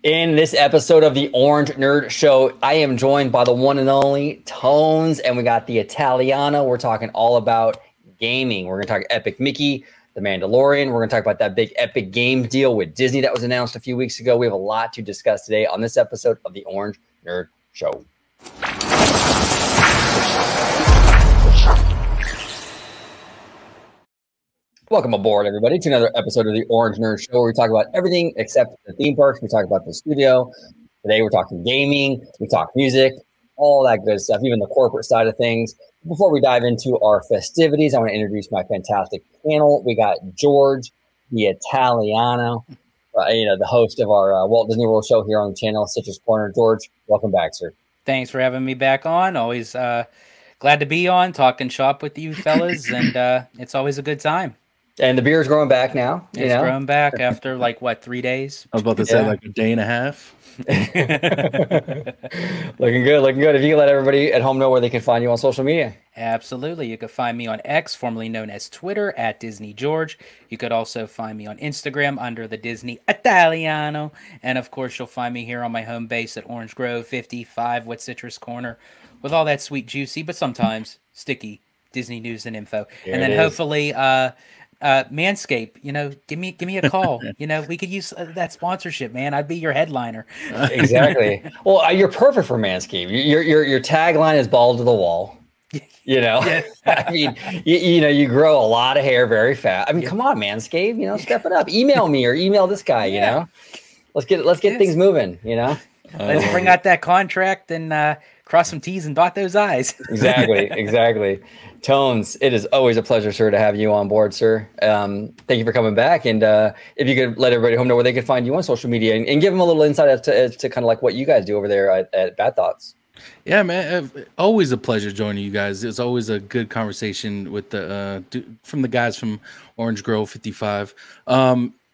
In this episode of the Orange Nerd Show, I am joined by the one and only Tones, and we got the Italiano. We're talking all about gaming. We're going to talk Epic Mickey, The Mandalorian. We're going to talk about that big Epic Games deal with Disney that was announced a few weeks ago. We have a lot to discuss today on this episode of the Orange Nerd Show. Welcome aboard, everybody, to another episode of the Orange Nerd Show, where we talk about everything except the theme parks. We talk about the studio. Today, we're talking gaming. We talk music, all that good stuff, even the corporate side of things. Before we dive into our festivities, I want to introduce my fantastic panel. We got George, the Italiano, the host of our Walt Disney World show here on the channel, Citrus Corner. George, welcome back, sir. Thanks for having me back on. Always glad to be on, talking shop with you fellas, and it's always a good time. And the beer is growing back now. It's growing back after, like, what, 3 days? I was about to say, like, a day and a half. Looking good, looking good. If you can let everybody at home know where they can find you on social media. Absolutely. You can find me on X, formerly known as Twitter, at Disney George. You could also find me on Instagram under the Disney Italiano. And, of course, you'll find me here on my home base at Orange Grove 55 with Citrus Corner with all that sweet, juicy, but sometimes sticky Disney news and info. Here and then hopefully... Manscaped, give me a call. We could use that sponsorship, man. I'd be your headliner. Exactly. Well, you're perfect for Manscaped. Your tagline is ball to the wall. I mean, you grow a lot of hair very fast. I mean, come on, Manscaped. Step it up. Email me or email this guy. Let's get things moving. Let's bring out that contract and cross some T's and dot those I's. Exactly. Tones, it is always a pleasure, sir, to have you on board, sir. Thank you for coming back. And if you could let everybody home know where they can find you on social media and give them a little insight as to kind of like what you guys do over there at Bad Thoughts. Yeah, man. Always a pleasure joining you guys. It's always a good conversation with from the guys from Orange Grove 55.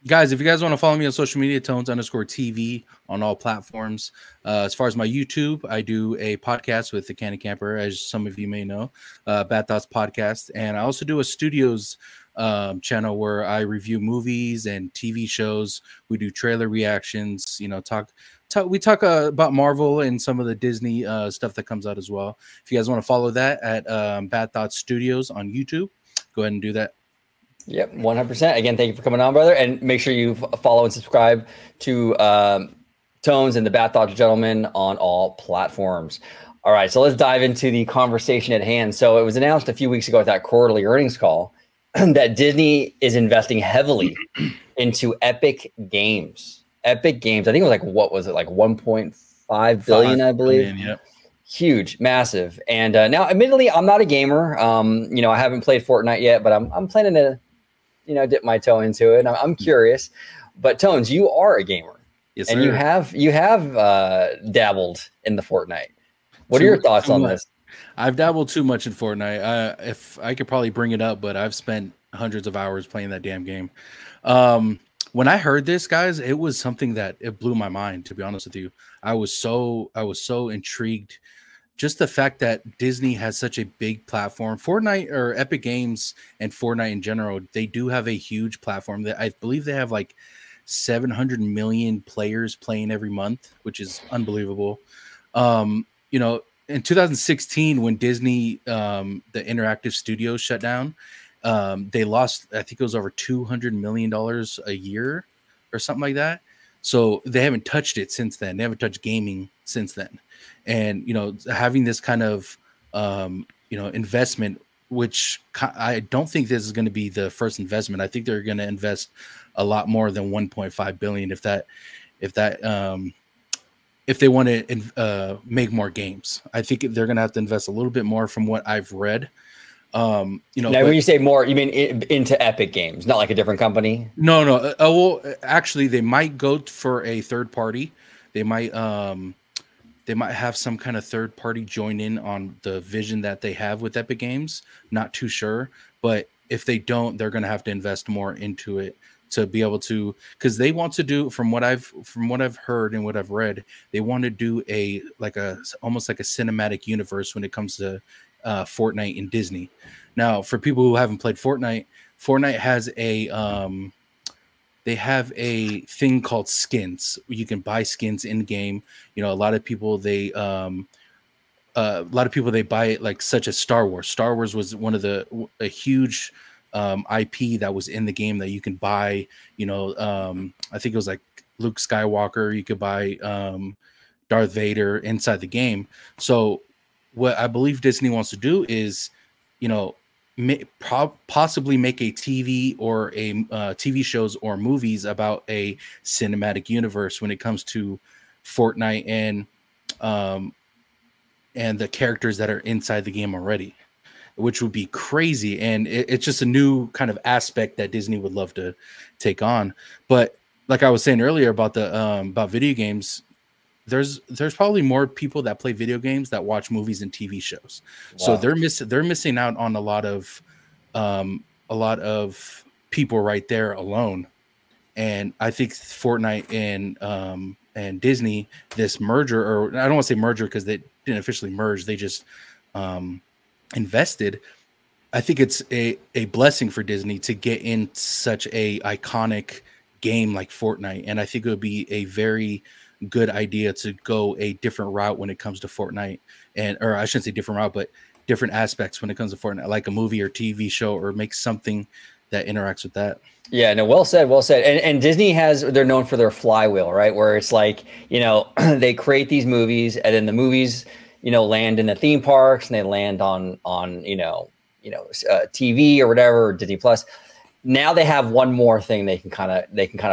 Guys, if you guys want to follow me on social media, Tones_TV on all platforms. As far as my YouTube, I do a podcast with the Candy Camper, as some of you may know, Bad Thoughts Podcast. And I also do a studios channel where I review movies and TV shows. We do trailer reactions, we talk about Marvel and some of the Disney stuff that comes out as well. If you guys want to follow that at Bad Thoughts Studios on YouTube, go ahead and do that. Yep, 100%. Again, thank you for coming on, brother. And make sure you follow and subscribe to Tones and the Bad Thoughts Gentlemen on all platforms. All right, so let's dive into the conversation at hand. So it was announced a few weeks ago at that quarterly earnings call that Disney is investing heavily into Epic Games. Epic Games, I think it was like, what was it, like 1.5 billion, I believe? Billion, yep. Huge, massive. And now, admittedly, I'm not a gamer. I haven't played Fortnite yet, but I'm planning to, dip my toe into it. I'm curious. But Tones, you are a gamer. Yes, and sir. you have dabbled in the Fortnite. What are your thoughts on this? I've dabbled too much in Fortnite. If I could probably bring it up, but I've spent hundreds of hours playing that damn game. When I heard this, guys, it was something that it blew my mind, to be honest with you. I was so intrigued. Just the fact that Disney has such a big platform. Fortnite, or Epic Games and Fortnite in general, they do have a huge platform. That I believe they have like 700 million players playing every month, which is unbelievable. In 2016, when Disney, the interactive studios shut down, they lost, I think it was over $200 million a year or something like that. So they haven't touched it since then. They haven't touched gaming since then. And, having this kind of, investment, which I don't think this is going to be the first investment. I think they're going to invest a lot more than 1.5 billion if they want to make more games. I think they're going to have to invest a little bit more from what I've read. Now, when you say more, you mean into Epic Games, not like a different company? No. Well, actually, they might go for a third party. They might have some kind of third party join in on the vision that they have with Epic Games. Not too sure, but if they don't, they're going to have to invest more into it to be able to, because they want to do, from what I've heard and what I've read, they want to do almost like a cinematic universe when it comes to Fortnite and Disney. Now, for people who haven't played Fortnite, Fortnite has a they have a thing called skins. You can buy skins in game. You know, a lot of people they buy it, like such as Star Wars. Star Wars was one of a huge IP that was in the game that you can buy. You know, I think it was like Luke Skywalker. You could buy Darth Vader inside the game. So what I believe Disney wants to do is, you know, possibly make a TV or a TV shows or movies about a cinematic universe when it comes to Fortnite and the characters that are inside the game already, which would be crazy. And it's just a new kind of aspect that Disney would love to take on. But like I was saying earlier about the about video games, there's probably more people that play video games that watch movies and TV shows. Wow. So they're missing out on a lot of people right there alone. And I think Fortnite and Disney, this merger, or I don't want to say merger because they didn't officially merge, they just invested. I think it's a blessing for Disney to get in such a iconic game like Fortnite. And I think it would be a very good idea to go a different route when it comes to Fortnite, or I shouldn't say different route, but different aspects when it comes to Fortnite, like a movie or TV show, or make something that interacts with that. Yeah, no, well said, well said. And Disney they're known for their flywheel, right? Where it's like, you know, they create these movies, and then the movies, you know, land in the theme parks, and they land on TV or whatever, or Disney Plus. Now they have one more thing they can kind of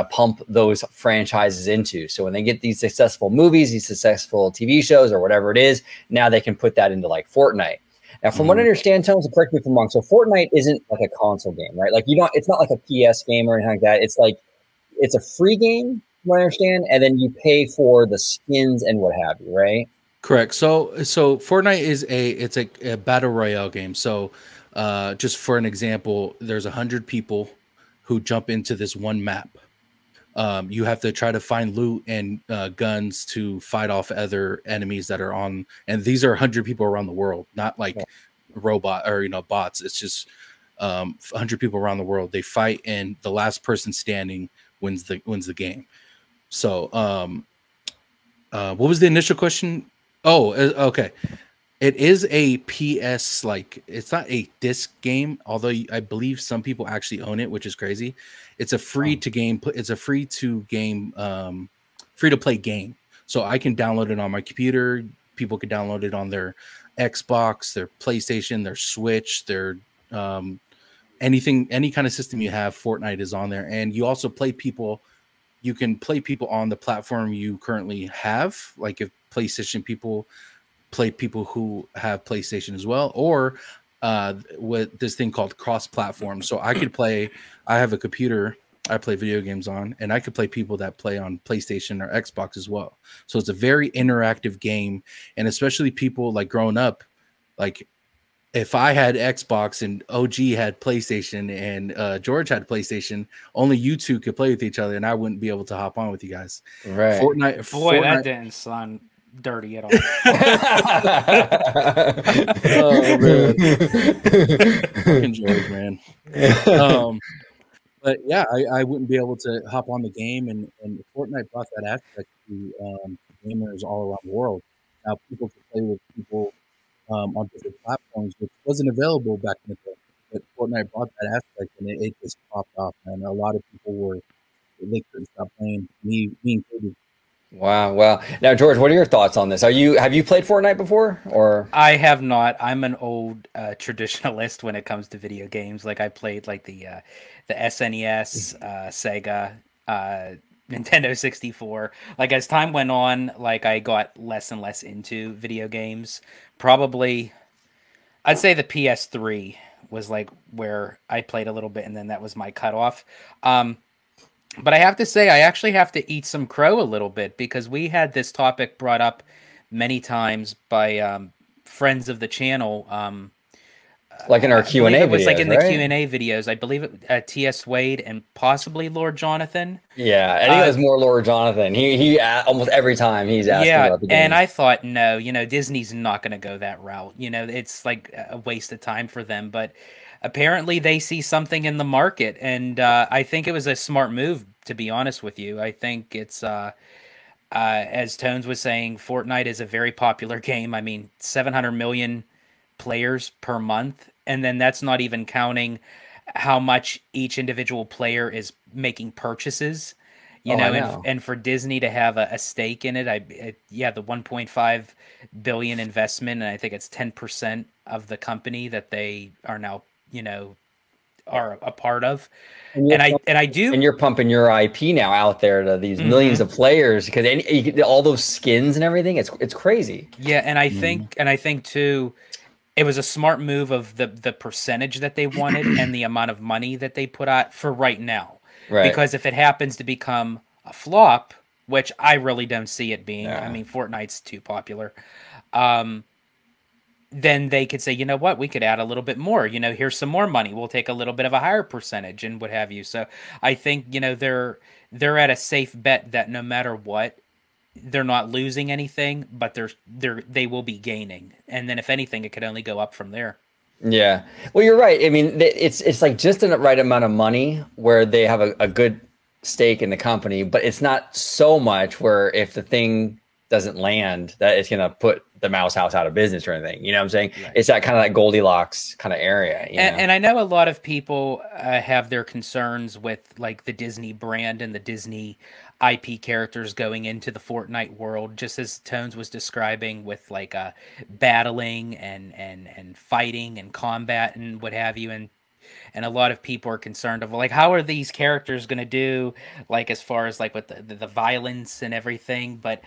pump those franchises into. So when they get these successful movies, these successful TV shows, or whatever it is, now they can put that into like Fortnite. Now, from what I understand, Tones, correct me if I'm wrong. So Fortnite isn't like a console game, right? Like it's not like a PS game or anything like that. It's like it's a free game, from what I understand, and then you pay for the skins and what have you, right? Correct. So Fortnite is a battle royale game. So just for an example, there's 100 people who jump into this one map. You have to try to find loot and guns to fight off other enemies that are on, and these are 100 people around the world, not like robot or bots. It's just 100 people around the world. They fight, and the last person standing wins the game. So what was the initial question? Oh, okay. It is a PS, like, it's not a disc game, although I believe some people actually own it, which is crazy. It's a free to play game. So I can download it on my computer. People can download it on their Xbox, their PlayStation, their Switch, their any kind of system you have. Fortnite is on there, and you also play people. You can play people on the platform you currently have, like if PlayStation people play people who have PlayStation as well, or with this thing called cross-platform. So I have a computer I play video games on, and I could play people that play on PlayStation or Xbox as well. So it's a very interactive game, and especially people like growing up, like if I had Xbox and OG had PlayStation and George had PlayStation, only you two could play with each other, and I wouldn't be able to hop on with you guys. Right. Fortnite, that didn't sound dirty at all. Oh man, fucking George, man. But yeah, I wouldn't be able to hop on the game, and Fortnite brought that aspect to gamers all around the world. Now people can play with people on different platforms, which wasn't available back in the day. But Fortnite brought that aspect, and it just popped off. And a lot of people they couldn't stop playing. Me included. Wow. Now, George, what are your thoughts on this? Have you played Fortnite before, or? I have not. I'm an old traditionalist when it comes to video games. Like I played like the SNES, Sega, Nintendo 64. Like as time went on, like I got less and less into video games. Probably, I'd say the PS3 was like where I played a little bit, and then that was my cutoff. But I have to say, I actually have to eat some crow a little bit, because we had this topic brought up many times by friends of the channel. Like in our Q&A videos, it was like in the right? Q&A videos. I believe it T.S. Wade and possibly Lord Jonathan. Yeah, I think it was more Lord Jonathan. He almost every time he's asking about the game. And I thought, no, Disney's not going to go that route. It's like a waste of time for them. But apparently they see something in the market, and I think it was a smart move to be honest with you. I think it's as Tones was saying, Fortnite is a very popular game. I mean, 700 million players per month, and then that's not even counting how much each individual player is making purchases. You know, and for Disney to have a stake in it, yeah, the 1.5 billion investment, and I think it's 10% of the company that they are now, you know, are a part of. And you're pumping your IP now out there to these millions of players, because you get all those skins and everything. It's crazy. Yeah, and I think too, it was a smart move of the percentage that they wanted and the amount of money that they put out for right now. Right. Because if it happens to become a flop, which I really don't see it being, I mean, Fortnite's too popular. Then they could say, you know what, we could add a little bit more. You know, here's some more money. We'll take a little bit of a higher percentage and what have you. So I think, you know, they're at a safe bet that no matter what, they're not losing anything, but they will be gaining. And then if anything, it could only go up from there. Yeah. Well, you're right. I mean, it's like just in the right amount of money where they have a good stake in the company, but it's not so much where if the thing doesn't land, that it's going to put the Mouse House out of business or anything. You know what I'm saying? Right. It's that kind of like Goldilocks kind of area. And I know a lot of people have their concerns with like the Disney brand and the Disney IP characters going into the Fortnite world, just as Tones was describing with like battling and fighting and combat and what have you. And a lot of people are concerned of like, how are these characters going to do, like as far as like with the violence and everything. But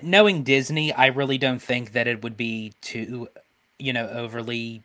knowing Disney, I really don't think that it would be too, you know, overly,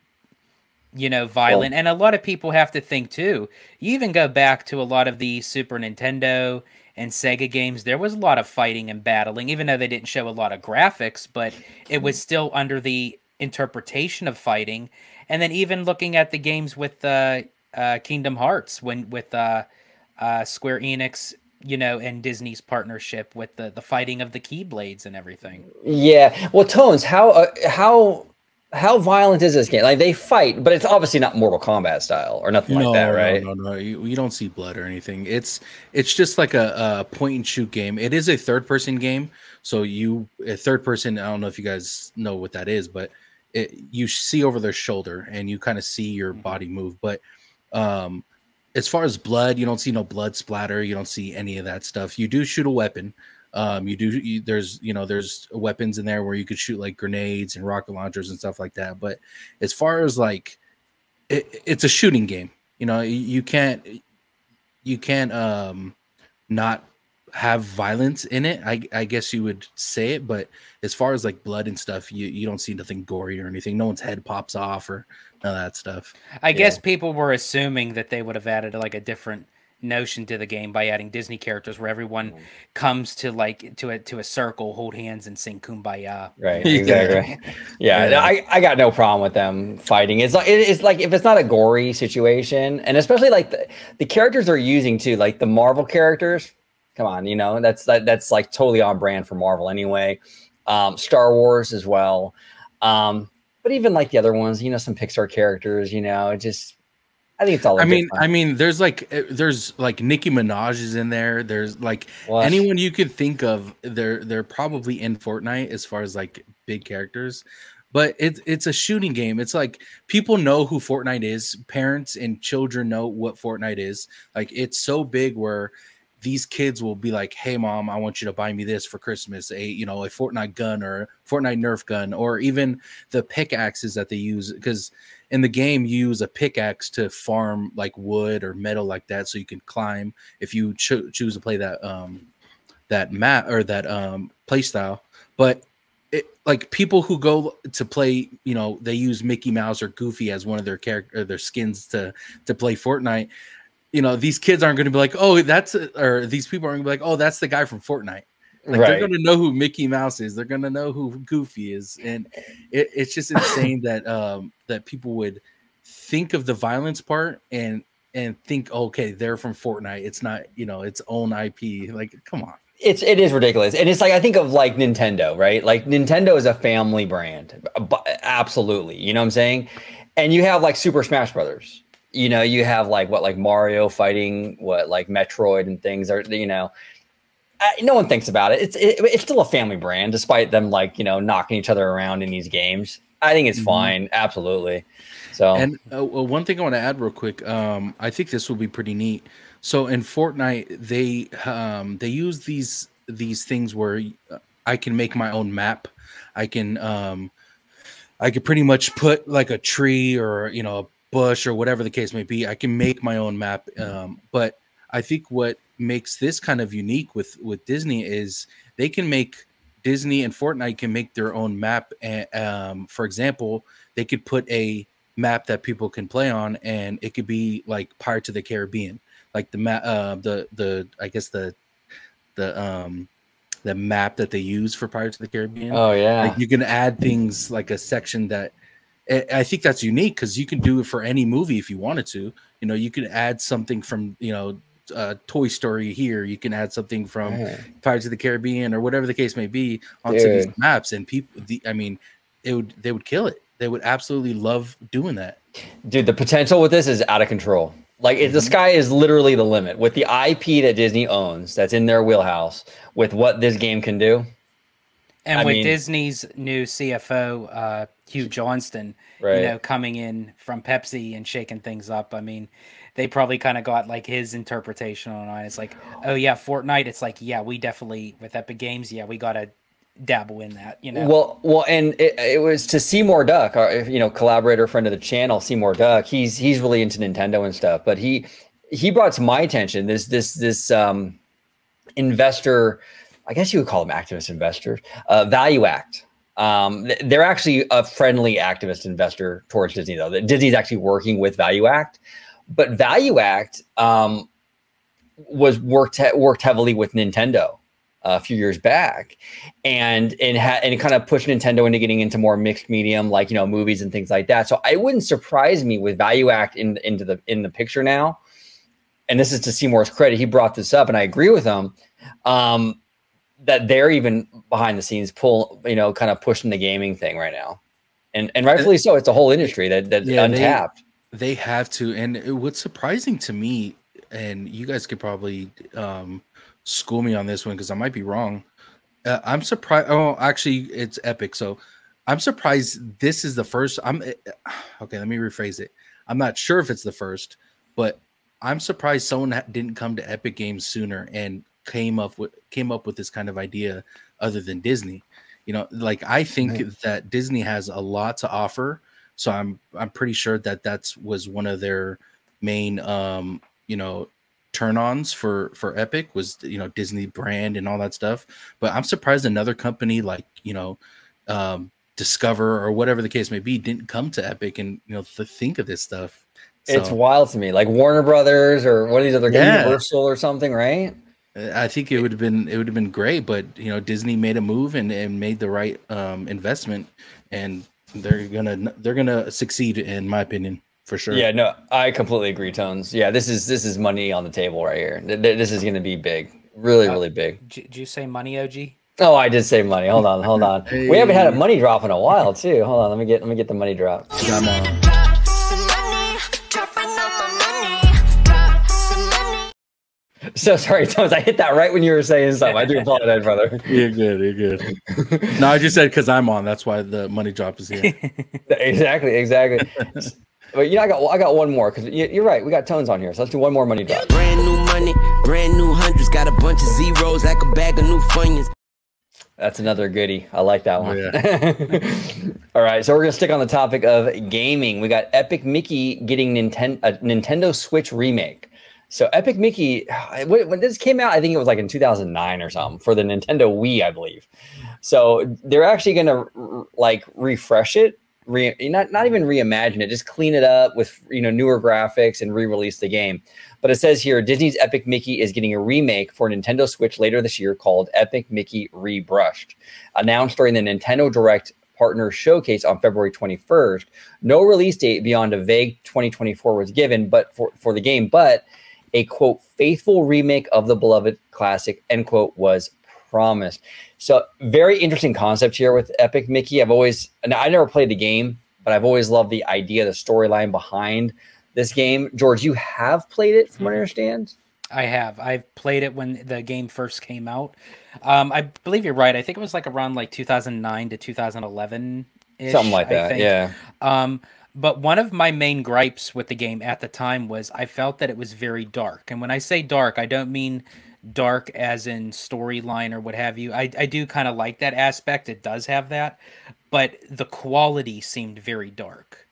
you know, violent. And a lot of people have to think too. You even go back to a lot of the Super Nintendo and Sega games, there was a lot of fighting and battling, even though they didn't show a lot of graphics, but it was still under the interpretation of fighting. And then even looking at the games with Kingdom Hearts, with Square Enix, you know, and Disney's partnership with the fighting of the Keyblades and everything. Yeah. Well, Tones, how violent is this game? Like they fight, but it's obviously not Mortal Kombat style or nothing like that, right? No. You don't see blood or anything. It's just like a point and shoot game. It is a third person game. So a third person, I don't know if you guys know what that is, but you see over their shoulder and you kind of see your body move. But as far as blood, you don't see no blood splatter. You don't see any of that stuff. You do shoot a weapon. There's weapons in there where you could shoot like grenades and rocket launchers and stuff like that. But as far as like, it's a shooting game. You know, you can't not have violence in it. I guess you would say it, but as far as like blood and stuff, you don't see nothing gory or anything. No one's head pops off or none of that stuff. I guess people were assuming that they would have added like a different notion to the game by adding Disney characters where everyone comes to like to a circle, hold hands, and sing Kumbaya. Right, exactly. Yeah. I got no problem with them fighting. It's like if it's not a gory situation, and especially like the characters they're using too, like the Marvel characters. Come on, you know, that's like totally on brand for Marvel anyway. Star Wars as well. But even like the other ones, you know, some Pixar characters, you know, I think it's all. I mean, there's like Nicki Minaj is in there. There's like anyone you could think of. They're probably in Fortnite as far as like big characters, but it's a shooting game. It's like people know who Fortnite is. Parents and children know what Fortnite is. Like it's so big where these kids will be like, "Hey, mom, I want you to buy me this for Christmas. A Fortnite gun or Fortnite Nerf gun, or even the pickaxes that they use because." In the game, you use a pickaxe to farm like wood or metal like that, so you can climb if you choose to play that map or that play style. But like people who go to play, you know, they use Mickey Mouse or Goofy as one of their character or their skins to play Fortnite. You know, these kids aren't going to be like, oh, or these people aren't going to be like, oh, that's the guy from Fortnite. Like they're going to know who Mickey Mouse is. They're going to know who Goofy is, and it's just insane that that people would think of the violence part and think, okay, they're from Fortnite. It's not, you know, its own IP. Like, come on. It is ridiculous, and it's like I think of like Nintendo, right? Like Nintendo is a family brand, absolutely. You know what I'm saying? And you have like Super Smash Brothers. You know, you have like Mario fighting like Metroid and things are, no one thinks about it. It's still a family brand, despite them knocking each other around in these games. I think it's fine, absolutely. So, and one thing I want to add real quick, I think this will be pretty neat. So in Fortnite, they use these things where I can make my own map. I could pretty much put like a tree or a bush or whatever the case may be. I can make my own map, but I think what makes this kind of unique with Disney is Disney and Fortnite can make their own map. And for example, they could put a map that people can play on, and it could be like Pirates of the Caribbean, like the map, I guess the map that they use for Pirates of the Caribbean. Oh yeah, like you can add things like a section that I think that's unique because you can do it for any movie if you wanted to. You could add something from Toy Story here. You can add something from Pirates of the Caribbean or whatever the case may be onto these maps, and people. They would kill it. They would absolutely love doing that. Dude, the potential with this is out of control. Like the sky is literally the limit with the IP that Disney owns. That's in their wheelhouse with what this game can do. And with Disney's new CFO, Hugh Johnston, coming in from Pepsi and shaking things up. I mean, they probably kind of got like his interpretation on it. It's like, oh yeah, Fortnite. It's like, yeah, we definitely with Epic Games. Yeah, we got to dabble in that. Well, and it was to Seymour Duck, our, collaborator, friend of the channel, Seymour Duck. He's really into Nintendo and stuff, but he brought to my attention this investor. I guess you would call them activist investors, Value Act. They're actually a friendly activist investor towards Disney, though. Disney's actually working with Value Act, but Value Act worked heavily with Nintendo a few years back, and kind of pushed Nintendo into getting into more mixed medium, like movies and things like that. So it wouldn't surprise me with Value Act in the picture now. And this is to Seymour's credit; he brought this up, and I agree with him. That they're even behind the scenes kind of pushing the gaming thing right now. And rightfully so. It's a whole industry that's untapped. They have to. And what's surprising to me, and you guys could probably school me on this one because I might be wrong. I'm surprised. Oh, actually, it's Epic. So I'm surprised this is the first. Okay, let me rephrase it. I'm not sure if it's the first, but I'm surprised someone didn't come to Epic Games sooner and came up with this kind of idea other than Disney. I think that Disney has a lot to offer, so I'm pretty sure that was one of their main turn-ons for Epic was Disney brand and all that stuff. But I'm surprised another company like Discover or whatever the case may be didn't come to Epic and to think of this stuff. So, it's wild to me, like Warner Brothers or one of these other Universal or something, right? I think it would have been great, but Disney made a move and made the right investment, and they're gonna succeed in my opinion for sure. Yeah, no, I completely agree, Tones. Yeah, this is money on the table right here. This is gonna be big, really big. Did you say money, OG? Oh, I did say money. Hold on. Hey. We haven't had a money drop in a while too. Hold on, let me get the money drop. Come on. So sorry, Thomas. I hit that right when you were saying something. I do apologize, brother. You're good. No, I just said because I'm on. That's why the money drop is here. Exactly. But I got one more because you're right. We got Tones on here, so let's do one more money drop. Brand new money, brand new hundreds. Got a bunch of zeros like a bag of new Funyuns. That's another goodie. I like that one. Oh, yeah. All right, so we're gonna stick on the topic of gaming. We got Epic Mickey getting a Nintendo Switch remake. So Epic Mickey, when this came out, I think it was like in 2009 or something for the Nintendo Wii, I believe. So they're actually going to refresh it, not even reimagine it, just clean it up with newer graphics and re-release the game. But it says here, Disney's Epic Mickey is getting a remake for Nintendo Switch later this year called Epic Mickey Rebrushed, announced during the Nintendo Direct Partner Showcase on February 21st. No release date beyond a vague 2024 was given, but for the game, but a, quote, faithful remake of the beloved classic, end quote, was promised. So very interesting concept here with Epic Mickey. I never played the game, but I've always loved the idea, the storyline behind this game. George, you have played it, from what I understand. I have. I've played it when the game first came out. I believe you're right. I think it was like around like 2009 to 2011 ish. Something like that. I think. Yeah. But one of my main gripes with the game at the time was I felt that it was very dark. And when I say dark, I don't mean dark as in storyline or what have you. I do kind of like that aspect. It does have that, but the quality seemed very dark.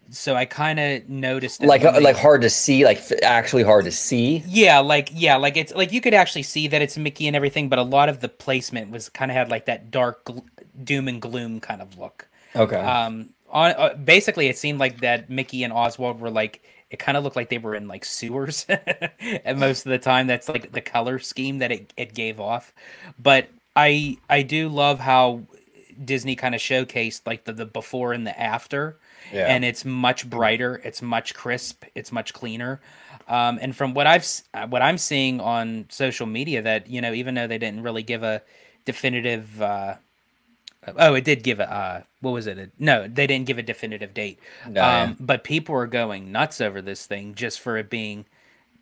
So I kind of noticed that like hard to see, like actually hard to see. Yeah, like it's like you could actually see that it's Mickey and everything, but a lot of the placement was kind of had like that dark doom and gloom kind of look. Okay. On basically, it seemed like that Mickey and Oswald were like, it kind of looked like they were in like sewers, and most of the time that's like the color scheme that it gave off. But I do love how Disney kind of showcased like the before and the after. Yeah. And it's much brighter, it's much crisp, it's much cleaner. And from what I'm seeing on social media, that even though they didn't really give a definitive it did give a what was it? No, they didn't give a definitive date. But people are going nuts over this thing just for it being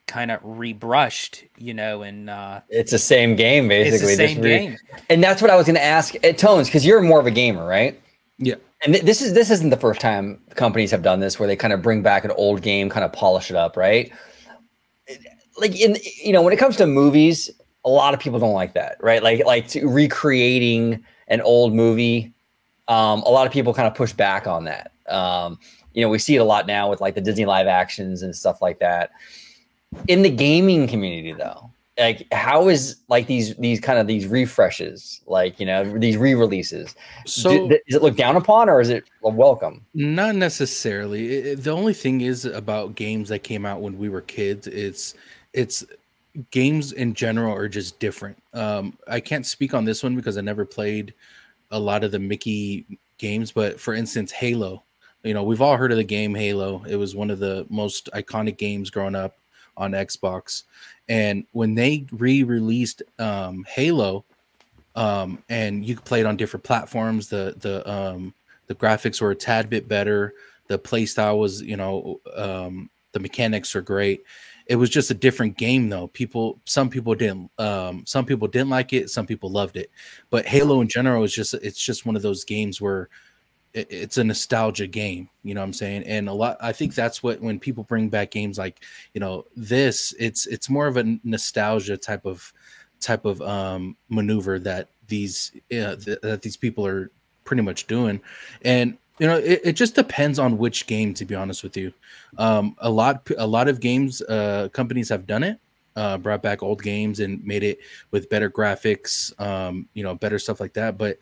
kind of rebrushed, and it's the same game basically. It's the same game. And that's what I was going to ask at Tones, because you're more of a gamer, right? Yeah. And this isn't the first time companies have done this, where they kind of bring back an old game, kind of polish it up, right? Like when it comes to movies, a lot of people don't like that, right? Like recreating an old movie. A lot of people kind of push back on that. We see it a lot now with like the Disney live actions and stuff like that. In the gaming community, though, like how is like these kind of these refreshes, like these re-releases, so does it look down upon, or is it welcome? Not necessarily. The only thing is about games that came out when we were kids, it's games in general are just different. I can't speak on this one because I never played a lot of the Mickey games, but for instance, Halo, we've all heard of the game Halo. It was one of the most iconic games growing up on Xbox. And when they re-released Halo, and you could play it on different platforms, the graphics were a tad bit better. The play style was, the mechanics are great. It was just a different game, though. Some people didn't like it. Some people loved it. But Halo in general it's just one of those games where it's a nostalgia game, you know what I'm saying? And I think that's what, when people bring back games like, this, it's more of a nostalgia type of maneuver that these people are pretty much doing. And, it just depends on which game, to be honest with you. A lot of games, companies have done it, brought back old games and made it with better graphics, better stuff like that. But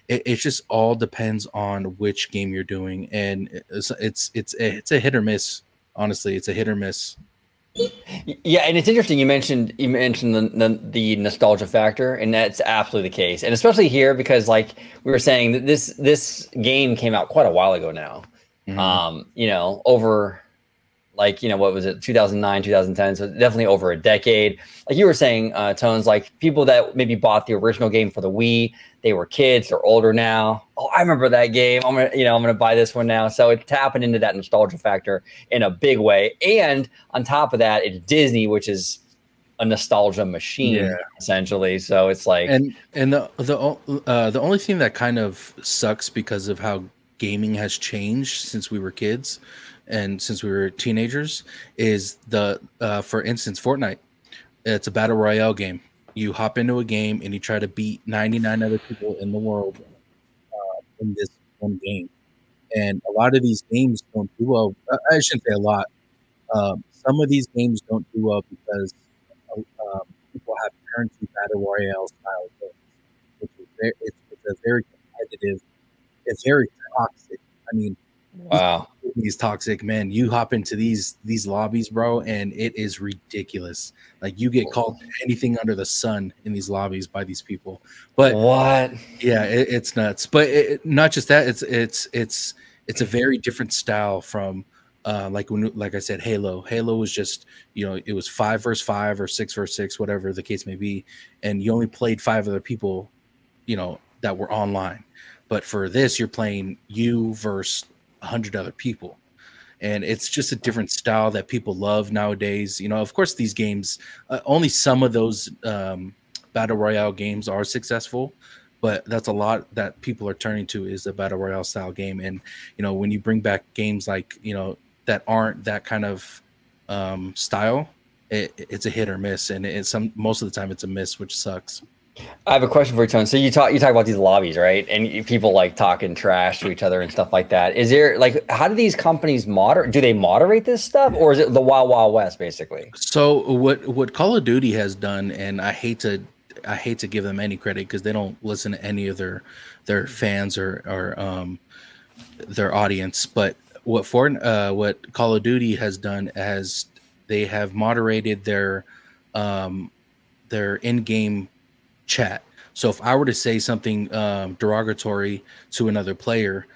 it just all depends on which game you're doing, and it's a hit or miss. Honestly, it's a hit or miss. Yeah, and it's interesting. You mentioned the nostalgia factor, and that's absolutely the case. And especially here, because like we were saying, that this game came out quite a while ago now. Mm-hmm. Over like, what was it, 2009, 2010? So definitely over a decade. Like you were saying, Tones, like people that maybe bought the original game for the Wii, they were kids, they're older now. Oh, I remember that game. I'm gonna buy this one now. So it's tapping into that nostalgia factor in a big way. And on top of that, it's Disney, which is a nostalgia machine, essentially. So it's like, and the only thing that kind of sucks because of how gaming has changed since we were kids and since we were teenagers is for instance, Fortnite. It's a battle royale game. You hop into a game and you try to beat 99 other people in the world in this one game. And a lot of these games don't do well. I shouldn't say a lot. Some of these games don't do well because people have turned to battle royale style games, which is it's a very competitive. It's very toxic. I mean, wow. These toxic, man. You hop into these lobbies, bro, and it is ridiculous. Like you get called anything under the sun in these lobbies by these people. But what? Yeah, it's nuts. But not just that. It's a very different style from like I said, Halo. Halo was just it was 5 versus 5 or 6 versus 6, whatever the case may be, and you only played 5 other people, that were online. But for this, you're playing you versus 100 other people, and it's just a different style that people love nowadays. You know, of course, these games, only some of those battle royale games are successful, but that's a lot that people are turning to is the battle royale style game. And you know, when you bring back games like, you know, that aren't that kind of style, it's a hit or miss, and most of the time it's a miss, which sucks. I have a question for you, Tone. So you talk about these lobbies, right? And people like talking trash to each other and stuff like that. Is there like, how do these companies moderate? Do they moderate this stuff, or is it the Wild Wild West basically? So what Call of Duty has done, and I hate to give them any credit because they don't listen to any of their fans or their audience, but what Call of Duty has done as they have moderated their in-game chat. So if I were to say something derogatory to another player,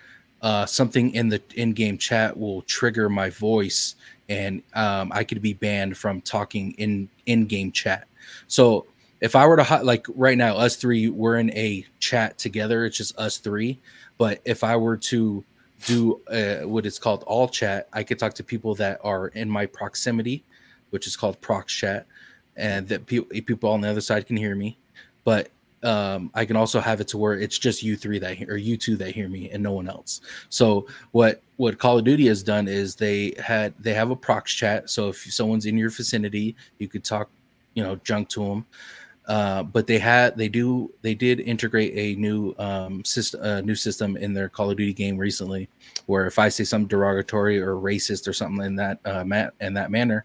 something in the in-game chat will trigger my voice, and I could be banned from talking in-game chat. So if I were to like right now, us three, we're in a chat together. It's just us three. But if I were to do what is called all chat, I could talk to people that are in my proximity, which is called prox chat, and that people on the other side can hear me. But I can also have it to where it's just you three or you two that hear me and no one else. So what Call of Duty has done is they have a prox chat. So if someone's in your vicinity, you could talk, you know, junk to them. But they did integrate a new system in their Call of Duty game recently, where if I say something derogatory or racist or something in that manner,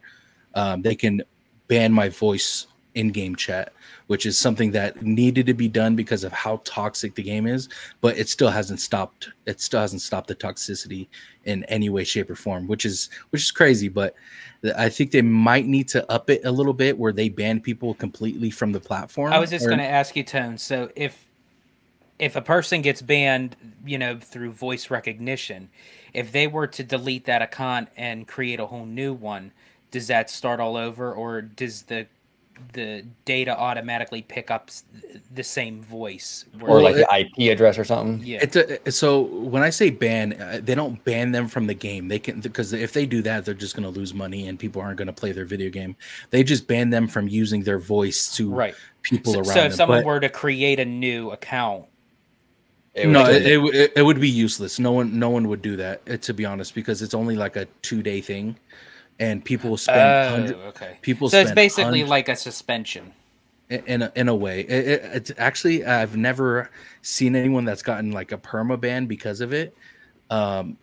they can ban my voice in-game chat, which is something that needed to be done because of how toxic the game is, but it still hasn't stopped the toxicity in any way, shape, or form, which is crazy. But I think they might need to up it a little bit where they ban people completely from the platform. I was just going to ask you, Tone. So if a person gets banned, you know, through voice recognition, if they were to delete that account and create a whole new one, does that start all over, or does the data automatically pick up the same voice, or like the IP address or something? Yeah. So when I say ban, they don't ban them from the game. They can, because if they do that, they're just going to lose money and people aren't going to play their video game. They just ban them from using their voice to people around them. So if someone were to create a new account, it would be useless. No one would do that, to be honest, because it's only like a 2-day thing. And people spend so it's basically like a suspension in a way. It's actually, I've never seen anyone that's gotten like a perma ban because of it.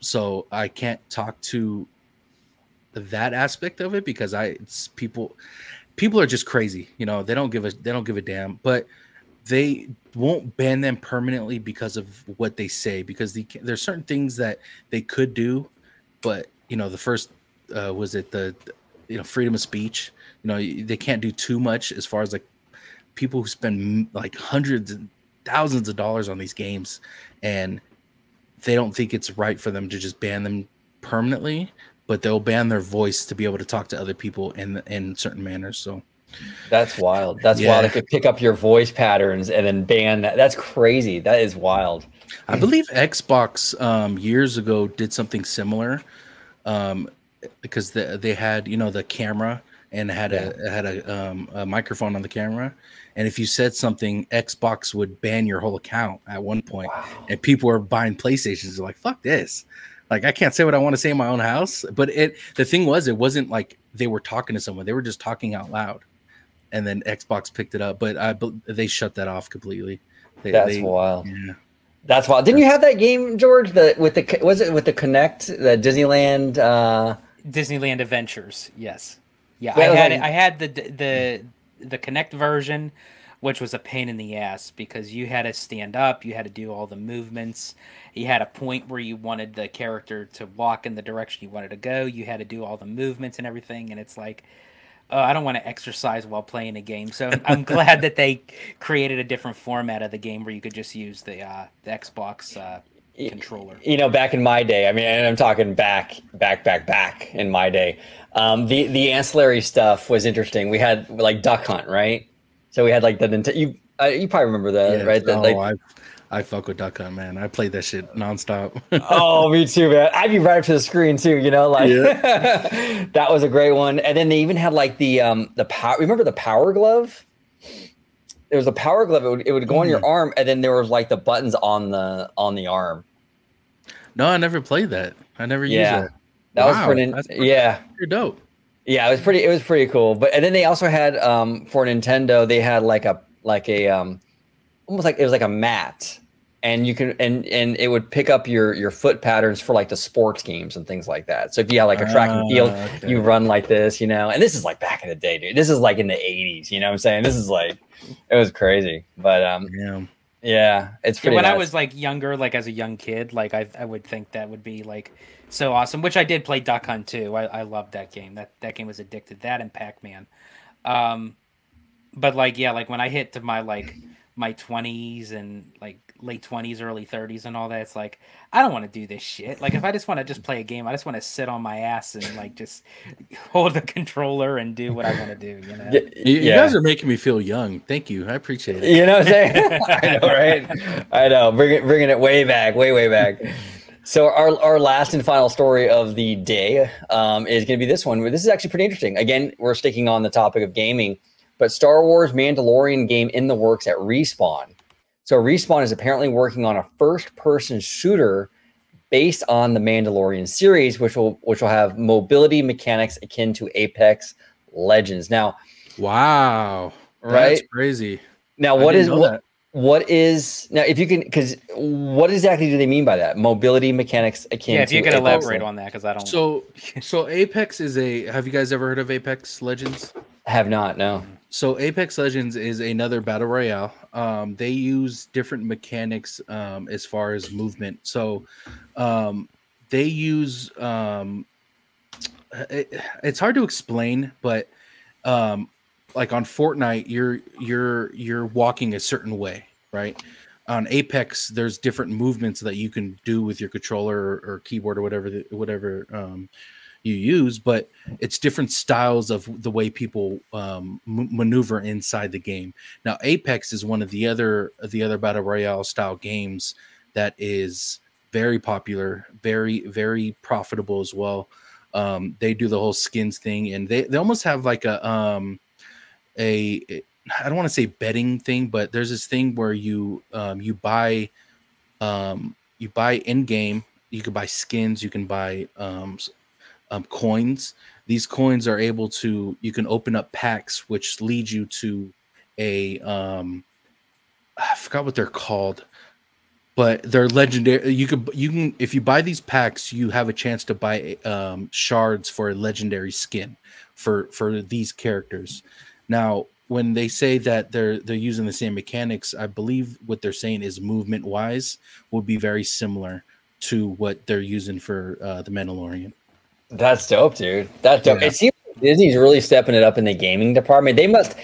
So I can't talk to that aspect of it because people are just crazy. You know, they don't give a damn. But they won't ban them permanently because of what they say, because there's certain things that they could do, but you know, the first. Was it the freedom of speech? You know, they can't do too much as far as like people who spend like hundreds and thousands of dollars on these games, and they don't think it's right for them to just ban them permanently, but they'll ban their voice to be able to talk to other people in certain manners. So that's wild. That's wild. They could pick up your voice patterns and then ban that. That's crazy. That is wild. I believe Xbox years ago did something similar. Because they had, you know, the camera and had a microphone on the camera, and if you said something, Xbox would ban your whole account at one point. Wow. And people were buying PlayStations. They're like, "Fuck this! Like, I can't say what I want to say in my own house." But the thing was, it wasn't like they were talking to someone; they were just talking out loud. And then Xbox picked it up, but they shut that off completely. That's wild. Yeah. That's wild. Didn't you have that game, George? Was it with the Connect, the Disneyland? Disneyland Adventures, yes, yeah. I had the Connect version, which was a pain in the ass because you had to stand up, you had to do all the movements, you had a point where you wanted the character to walk in the direction you wanted to go, you had to do all the movements and everything, and it's like, I don't want to exercise while playing a game. So I'm glad that they created a different format of the game where you could just use the Xbox controller. You know, back in my day, I mean, and I'm talking back in my day, the ancillary stuff was interesting. We had like Duck Hunt, right? So we had like You probably remember that, Yes. right? That, Oh, like, I fuck with Duck Hunt, man. I played that shit nonstop. oh, me too, man. I'd be right up to the screen too, you know, like that was a great one. And then they even had like the power. Remember the power glove? There was a power glove. It would go on your arm, and then there was like the buttons on the arm. No, I never played that. I never used that. That was pretty. Yeah, you're dope. Yeah, it was pretty cool. But and then they also had for Nintendo, they had like a almost like it was like a mat, and you can and it would pick up your foot patterns for like the sports games and things like that. So if you had like a track and field, you run like this, you know. And this is like back in the day, dude. This is like in the 80s, you know what I'm saying? This is like it was crazy. But yeah, it's pretty when nice. I was like younger, like as a young kid, like I would think that would be like so awesome, which I did play Duck Hunt too. I loved that game. That game was addicted. That and Pac-Man. But like, yeah, like when I hit to my 20s and like late 20s, early 30s and all that, it's like, I don't want to do this shit. Like if I just want to just play a game, I just want to sit on my ass and like just hold the controller and do what I want to do, you know? You guys are making me feel young. Thank you. I appreciate it. You know what I'm saying? I know, right? I know. Bringing it way back, way back. So our last and final story of the day is going to be this one. This is actually pretty interesting. Again, we're sticking on the topic of gaming, but Star Wars Mandalorian game in the works at Respawn. So Respawn is apparently working on a first-person shooter based on the Mandalorian series, which will have mobility mechanics akin to Apex Legends. Now, wow, right? That's crazy. Now, what is now? If you can, because what exactly do they mean by that? Mobility mechanics akin. Yeah, if you to could Apex elaborate on that, because I don't. So Apex is a. Have you guys ever heard of Apex Legends? Have not, no. So Apex Legends is another battle royale. They use different mechanics as far as movement. So they use it's hard to explain, but like on Fortnite, you're walking a certain way, right? On Apex, there's different movements that you can do with your controller or keyboard or whatever you use, but it's different styles of the way people maneuver inside the game. Now, Apex is one of the other battle royale style games that is very popular, very, very profitable as well. They do the whole skins thing, and they almost have like a I don't want to say betting thing, but there's this thing where you buy in game. You can buy skins. You can buy coins. These coins are able to, you can open up packs, which lead you to a I forgot what they're called, but they're legendary. You can if you buy these packs, you have a chance to buy shards for a legendary skin for these characters. Now, when they say that they're using the same mechanics, I believe what they're saying is movement wise will be very similar to what they're using for the Mandalorian. That's dope, dude. That's dope. Yeah. It seems like Disney's really stepping it up in the gaming department. They must,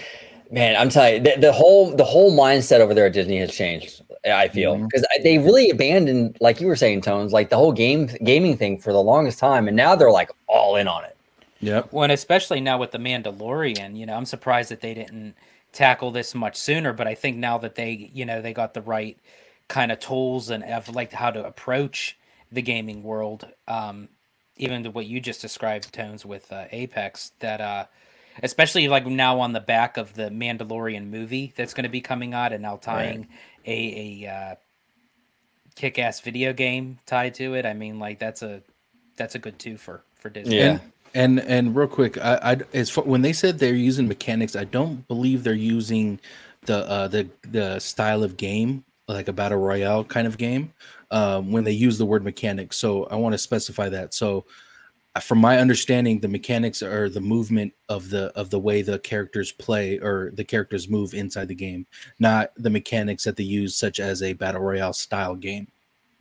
man. I'm telling you, the whole mindset over there at Disney has changed. I feel because they really abandoned, like you were saying, Tones, like the whole gaming thing for the longest time, and now they're like all in on it. Yeah. Well, and especially now with the Mandalorian, you know, I'm surprised that they didn't tackle this much sooner. But I think now that they got the right kind of tools and like how to approach the gaming world. Even to what you just described, Tones, with Apex, that especially like now on the back of the Mandalorian movie that's going to be coming out, and now tying a kick-ass video game tied to it. I mean, like that's a good twofer for Disney. Yeah. And real quick, when they said they're using mechanics, I don't believe they're using the style of game like a battle royale kind of game. When they use the word mechanics. So I want to specify that. So from my understanding, the mechanics are the movement of the way the characters play or the characters move inside the game, not the mechanics that they use, such as a battle royale style game.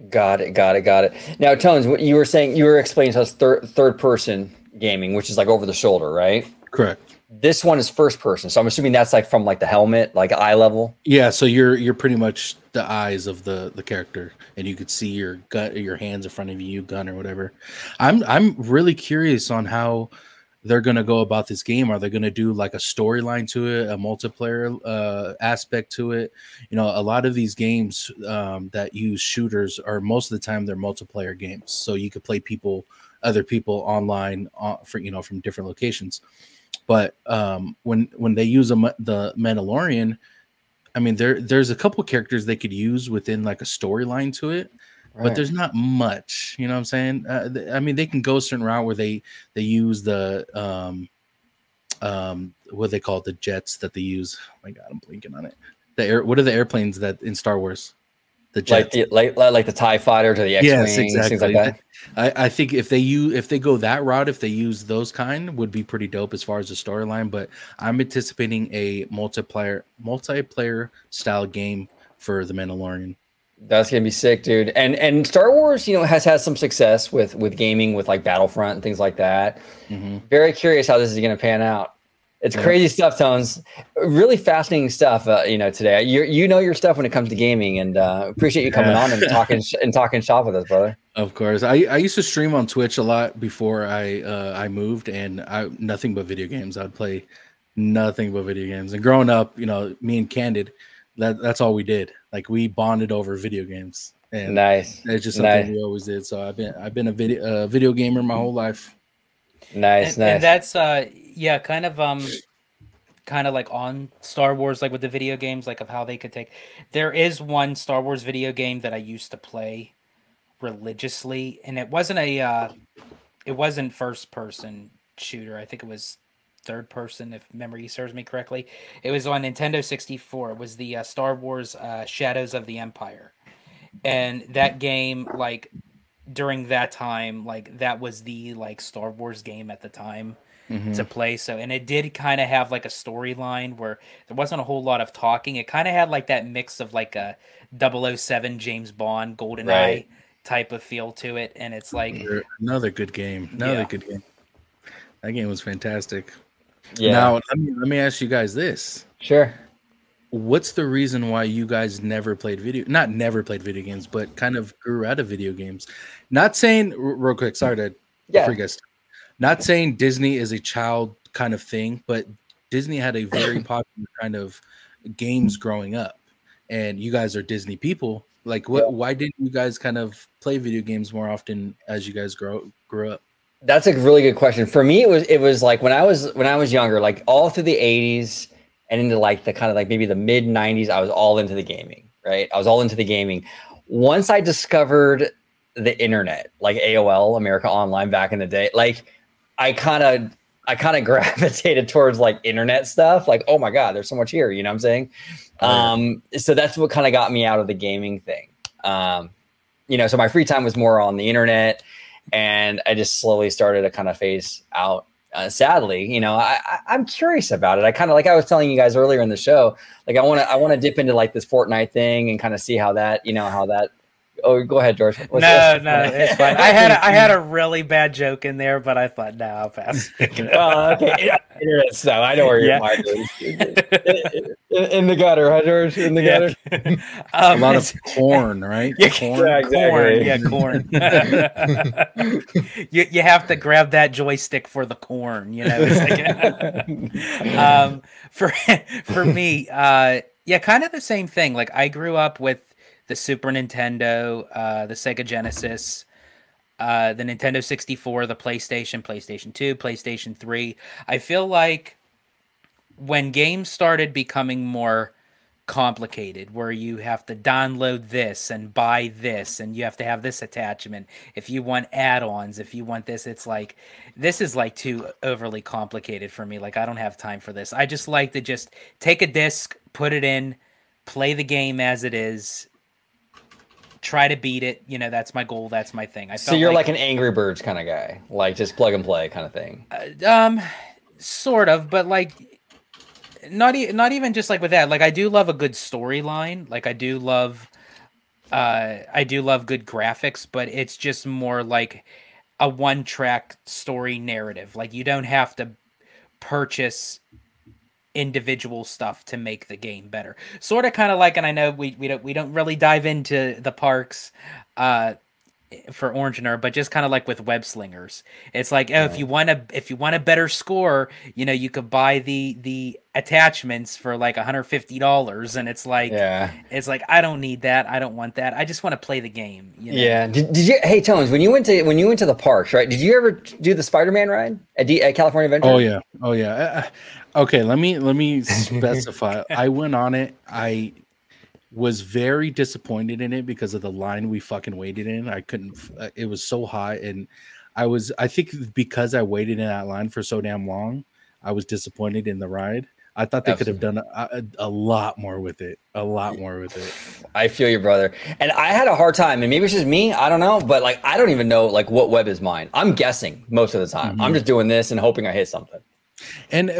Got it. Now, Tones, what you were saying, you were explaining to us third person gaming, which is like over the shoulder, right? Correct. This one is first person, so I'm assuming that's like from like the helmet, like eye level. Yeah, so you're pretty much the eyes of the character, and you could see your hands in front of you, gun or whatever. I'm really curious on how they're going to go about this game. Are they going to do like a storyline to it, a multiplayer aspect to it? You know, a lot of these games that use shooters are most of the time they're multiplayer games, so you could play other people online for, you know, from different locations. But when they use the Mandalorian, I mean, there's a couple characters they could use within like a storyline to it, but there's not much. You know what I'm saying? I mean, they can go a certain route where they use the what they call it, the jets that they use. Oh my God, I'm blinking on it. What are the airplanes that in Star Wars? The jets. Like the TIE fighters or the X-wings, exactly. things like that. I think if they go that route, if they use those kind, would be pretty dope as far as the storyline. But I'm anticipating a multiplayer style game for the Mandalorian. That's gonna be sick, dude. And Star Wars, you know, has had some success with gaming, with like Battlefront and things like that. Very curious how this is gonna pan out. It's crazy stuff, Tones. Really fascinating stuff, you know, today. You know your stuff when it comes to gaming, and appreciate you coming on and talking shop with us, brother. Of course. I used to stream on Twitch a lot before I moved, and nothing but video games. I'd play nothing but video games. And growing up, you know, me and Candid, that's all we did. Like, we bonded over video games. And nice. It's just something we always did. So I've been a video gamer my whole life. Nice. And that's yeah, kind of like on Star Wars, like with the video games, like of how they could take. There is one Star Wars video game that I used to play religiously, and it wasn't first person shooter. I think it was third person, if memory serves me correctly. It was on Nintendo 64. It was the Star Wars Shadows of the Empire, and that game, like, during that time, like, that was the like Star Wars game at the time to play. So, and it did kind of have like a storyline where there wasn't a whole lot of talking. It kind of had like that mix of like a 007 James Bond GoldenEye type of feel to it, and it's like another good game. Good game. That game was fantastic. Yeah. Now let me ask you guys this. Sure. What's the reason why you guys never played never played video games, but kind of grew out of video games? Not saying, real quick, sorry to forget. Not saying Disney is a child kind of thing, but Disney had a very popular kind of games growing up, and you guys are Disney people. Like, why didn't you guys kind of play video games more often as you guys grew up? That's a really good question. For me, it was like when I was younger, like all through the 80s and into like the kind of like maybe the mid 90s, I was all into the gaming, right? I was all into the gaming. Once I discovered the internet, like AOL, America Online, back in the day, like I kind of gravitated towards like internet stuff. Like, oh my God, there's so much here. You know what I'm saying? So that's what kind of got me out of the gaming thing. You know, so my free time was more on the internet, and I just slowly started to kind of phase out. Sadly, you know, I'm curious about it. I kind of, like I was telling you guys earlier in the show, like I want to dip into like this Fortnite thing and kind of see how that, you know, how that. Oh, go ahead, George. No, it's fine. I had a really bad joke in there, but I thought, no, I'll pass. Okay. So I know where your mind is. In the gutter, huh, George? In the gutter. A lot of corn, right? Corn. Yeah, exactly. Corn. You have to grab that joystick for the corn. You know. It's like, for me, yeah, kind of the same thing. Like, I grew up with the Super Nintendo, the Sega Genesis, the Nintendo 64, the PlayStation, PlayStation 2, PlayStation 3. I feel like when games started becoming more complicated, where you have to download this and buy this, and you have to have this attachment, if you want add-ons, if you want this, it's like, this is like too overly complicated for me. Like, I don't have time for this. I just like to just take a disc, put it in, play the game as it is, try to beat it. You know, that's my goal. That's my thing. So you're like an Angry Birds kind of guy, like just plug and play kind of thing. Sort of, but like not even just like with that. Like, I do love a good storyline. Like, I do love good graphics, but it's just more like a one-track story narrative. Like, you don't have to purchase individual stuff to make the game better. Sort of kind of like, and I know we don't really dive into the parks for OrangeNerd, but just kind of like with web slingers. It's like, oh, if you want a better score, you know, you could buy the attachments for like $150, and it's like, I don't need that. I don't want that. I just want to play the game. You know? Yeah. Did you? Hey, Tones, when you went to the parks, right? Did you ever do the Spider-Man ride at California Adventure? Oh yeah. Okay, let me specify. I went on it. I was very disappointed in it because of the line we fucking waited in. I couldn't. It was so hot, and I think because I waited in that line for so damn long, I was disappointed in the ride. I thought they could have done a lot more with it. A lot more with it. I feel you, brother. And I had a hard time, and maybe it's just me. I don't know, but like I don't even know like what web is mine. I'm guessing most of the time. I'm just doing this and hoping I hit something. And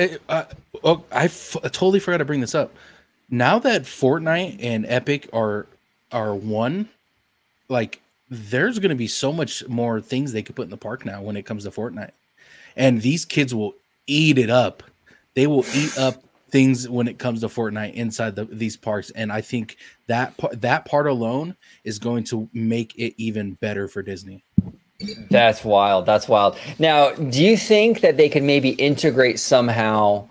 totally forgot to bring this up. Now that Fortnite and Epic are one, like there's going to be so much more things they could put in the park now when it comes to Fortnite, and these kids will eat it up. They will eat up things when it comes to Fortnite inside these parks, and I think that part alone is going to make it even better for Disney. That's wild. That's wild. Now, do you think that they could maybe integrate somehow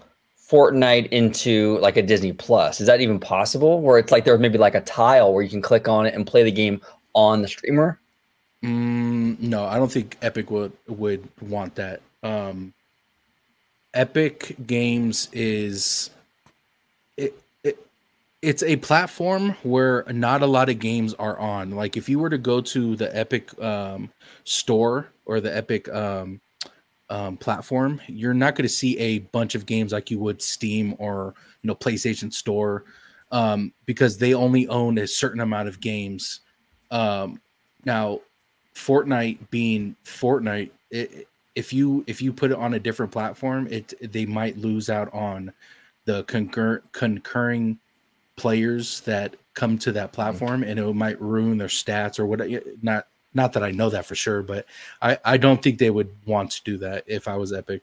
Fortnite into like a Disney Plus? Is that even possible? Where it's like there's maybe like a tile where you can click on it and play the game on the streamer? No, I don't think Epic would want that. Epic Games is it's a platform where not a lot of games are on. Like if you were to go to the Epic store or the Epic platform, you're not going to see a bunch of games like you would Steam or PlayStation Store, because they only own a certain amount of games. Now, Fortnite being Fortnite, if you put it on a different platform, they might lose out on the concurring players that come to that platform, and it might ruin their stats or what. Not that I know that for sure, but I don't think they would want to do that if I was Epic.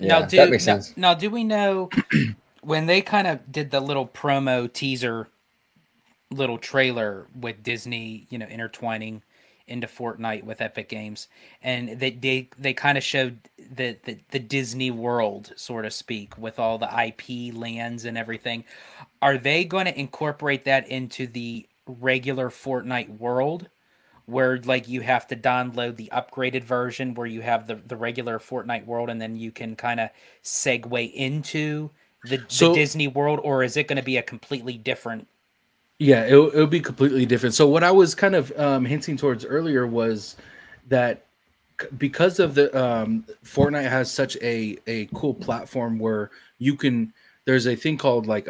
Yeah, that makes sense. Now, do we know when they kind of did the little promo teaser, little trailer with Disney, intertwining into Fortnite with Epic Games, and they kind of showed the Disney world, so to speak, with all the IP lands and everything. Are they going to incorporate that into the regular Fortnite world, where like you have to download the upgraded version where you have the regular Fortnite world, and then you can kind of segue into the Disney world, or is it going to be a completely different? Yeah, it'll be completely different. So what I was kind of hinting towards earlier was that because of the Fortnite has such a cool platform where there's a thing called like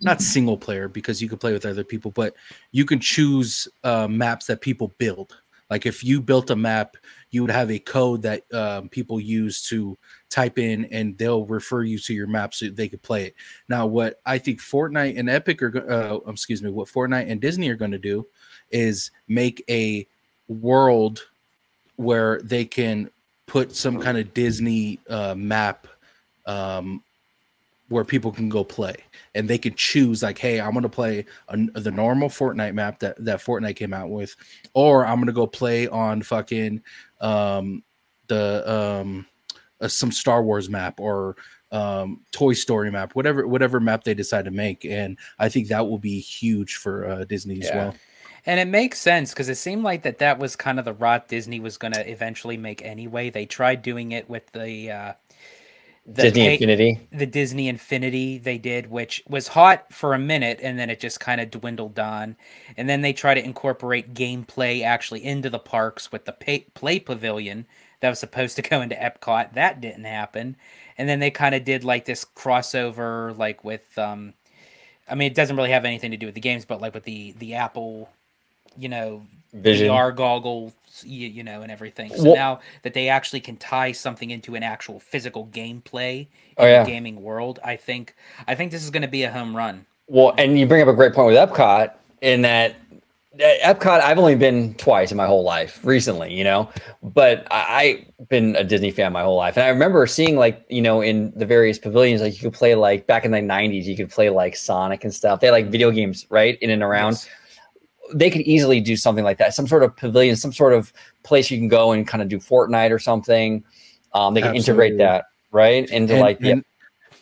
not single player, because you can play with other people, but you can choose maps that people build. Like if you built a map, you would have a code that people use to type in, and they'll refer you to your map so they could play it. Now, what I think Fortnite and what Fortnite and Disney are going to do is make a world where they can put some kind of Disney map where people can go play, and they can choose like, hey, I'm going to play the normal Fortnite map that Fortnite came out with, or I'm going to go play on fucking some Star Wars map or Toy Story map, whatever map they decide to make. And I think that will be huge for Disney as well. And it makes sense because it seemed like that was kind of the route Disney was going to eventually make anyway. They tried doing it with the Disney Infinity. The Disney Infinity they did, which was hot for a minute, and then it just kind of dwindled down. And then they try to incorporate gameplay actually into the parks with the Play Pavilion that was supposed to go into Epcot. That didn't happen. And then they kind of did like this crossover, like with, I mean, it doesn't really have anything to do with the games, but like with the Apple, Vision. VR goggles, and everything. So now that they actually can tie something into an actual physical gameplay in the gaming world, I think this is going to be a home run. Well, and you bring up a great point with Epcot, in that Epcot, I've only been twice in my whole life recently, but I've been a Disney fan my whole life. And I remember seeing like, in the various pavilions, like you could play like back in the 90s, you could play like Sonic and stuff. They had like video games, right? In and around. Yes. they could easily do something like that. Some sort of pavilion, some sort of place you can go and kind of do Fortnite or something. They can integrate that right into and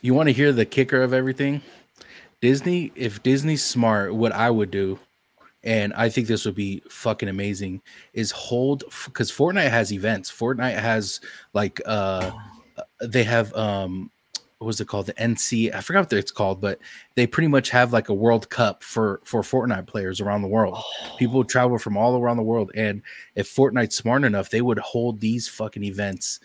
you want to hear the kicker of everything? Disney, if Disney's smart, what I would do, and I think this would be fucking amazing, is hold, because Fortnite has events. Fortnite has like they have what was it called? The NC, I forgot what it's called, but they pretty much have like a World Cup for Fortnite players around the world. People travel from all around the world, and if Fortnite's smart enough, they would hold these fucking events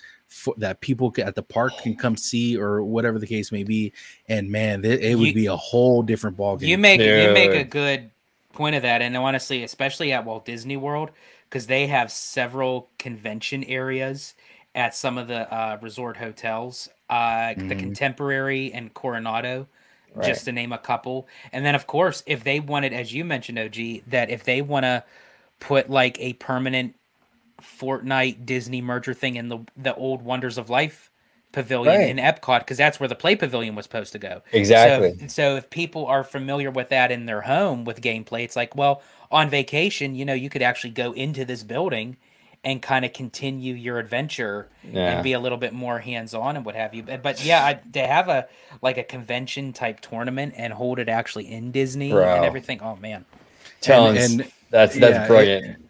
that people at the park can come see, or whatever the case may be. And man, it would be a whole different ballgame. You make a good point of that, and honestly, especially at Walt Disney World, because they have several convention areas at some of the resort hotels, the Contemporary and Coronado, just to name a couple. And then, of course, if they wanted, as you mentioned, OG, that if they want to put like a permanent Fortnite Disney merger thing in the old Wonders of Life pavilion in Epcot, because that's where the Play Pavilion was supposed to go. Exactly. So if people are familiar with that in their home with gameplay, it's like, well, on vacation, you could actually go into this building and kind of continue your adventure and be a little bit more hands-on and what have you. But to have a convention type tournament and hold it actually in Disney and everything. Oh man, and that's brilliant.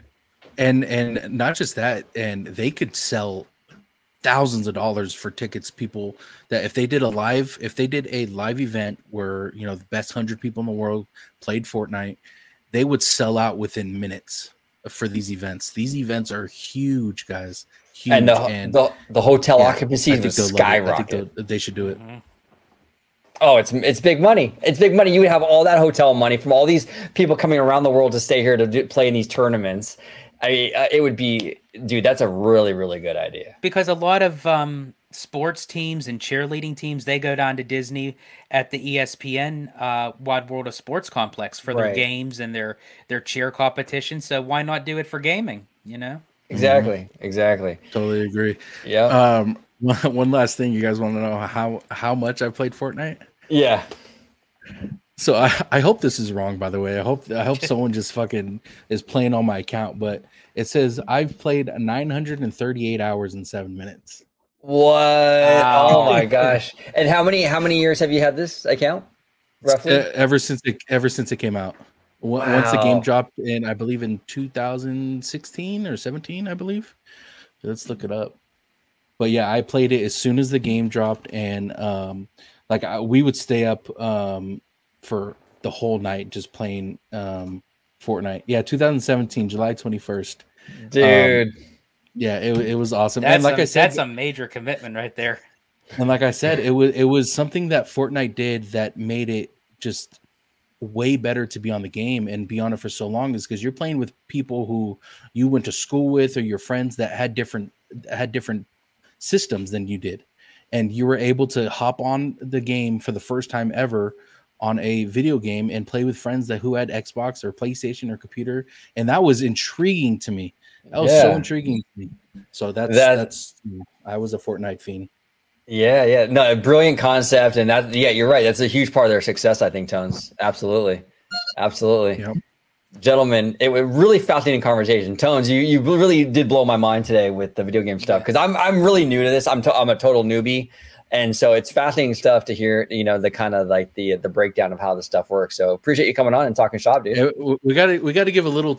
And not just that, and they could sell thousands of dollars for tickets. People that if they did a live event where the best 100 people in the world played Fortnite, they would sell out within minutes for these events. These events are huge, guys. Huge. And the hotel occupancy is skyrocket. They should do it. Oh, it's big money. It's big money. You would have all that hotel money from all these people coming around the world to stay here to play in these tournaments. I mean, it would be, dude, that's a really, really good idea. Because a lot of sports teams and cheerleading teams, they go down to Disney at the ESPN Wide World of Sports Complex for their games and their cheer competition. So why not do it for gaming, Exactly. Totally agree. Yeah. One last thing, you guys want to know how much I played Fortnite? Yeah. So I hope this is wrong, by the way. I hope someone just fucking is playing on my account, but it says I've played 938 hours and 7 minutes. What? Wow. Oh my gosh! And how many years have you had this account? Roughly, ever since it came out. Once the game dropped in, I believe in 2016 or 17, I believe. Let's look it up. But yeah, I played it as soon as the game dropped, and we would stay up for the whole night just playing Fortnite. Yeah, 2017, July 21st. Dude. Yeah, it was awesome. That's and like I said, that's a major commitment right there. And like I said, it was something that Fortnite did that made it just way better to be on the game and be on it for so long, is because you're playing with people who you went to school with, or your friends that had different systems than you did. And you were able to hop on the game for the first time ever on a video game and play with friends who had Xbox or PlayStation or computer. And that was intriguing to me. That was so intriguing to me. So that's I was a Fortnite fiend. Yeah. No, brilliant concept. And you're right. That's a huge part of their success, I think, Tones. Absolutely. Yep. Gentlemen, it was really fascinating conversation. Tones, you really did blow my mind today with the video game stuff, because I'm really new to this. I'm a total newbie. And so it's fascinating stuff to hear, the kind of like the breakdown of how this stuff works. So appreciate you coming on and talking shop, dude. Yeah, we got to give a little